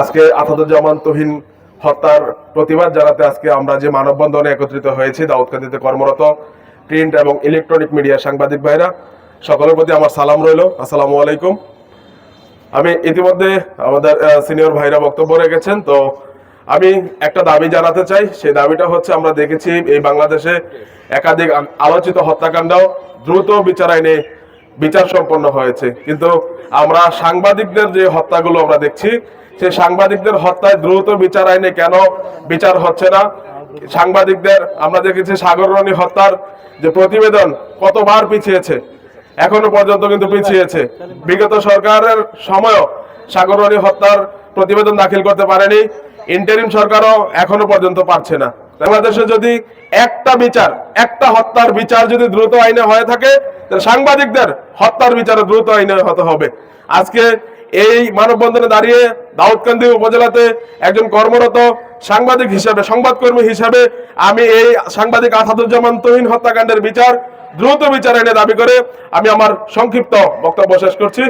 আজকে আসাদুজ্জামান তুহিন হত্যার প্রতিবাদ জানাতে আজকে আমরা যে মানববন্ধনে একত্রিত হয়েছি দাউদকান্দিতে কর্মরত প্রিন্ট এবং ইলেকট্রনিক মিডিয়া সাংবাদিক ভাইরা, সকলের প্রতি আমার সালাম রইল। আসসালামু আলাইকুম। আমি ইতিমধ্যে আমাদের সিনিয়র ভাইরা বক্তব্য রেখেছেন, তো আমি একটা দাবি জানাতে চাই। সেই দাবিটা হচ্ছে, আমরা দেখেছি এই বাংলাদেশে একাধিক আলোচিত হত্যাকাণ্ড দ্রুত বিচার আইনে বিচার সম্পন্ন হয়েছে, কিন্তু আমরা সাংবাদিকদের যে হত্যাগুলো আমরা দেখছি, সেই সাংবাদিকদের হত্যায় দ্রুত বিচার আইনে কেন বিচার হচ্ছে না? সাংবাদিকদের আমরা দেখেছি সাগর রনি হত্যার যে প্রতিবেদন কতবার পিছিয়েছে, এখনো পর্যন্ত কিন্তু পিছিয়েছে। বিগত সরকারের সময়ও সাগর রনি হত্যার প্রতিবেদন দাখিল করতে পারেনি, ইন্টারিম সরকারও এখনো পর্যন্ত পারছে না। বাংলাদেশে যদি একটা হত্যার বিচার যদি দ্রুত আইনে হয়ে থাকে, তাহলে সাংবাদিকদের হত্যার বিচার দ্রুত আইনে হতে হবে। আজকে এই মানববন্ধনে দাঁড়িয়ে দাউদকান্দি উপজেলাতে একজন কর্মরত সাংবাদিক হিসেবে, সংবাদকর্মী হিসেবে আমি এই সাংবাদিক আসাদুজ্জামান তুহিন হত্যাকাণ্ডের দ্রুত বিচার আইনে দাবি করে আমি আমার সংক্ষিপ্ত বক্তব্য শেষ করছি।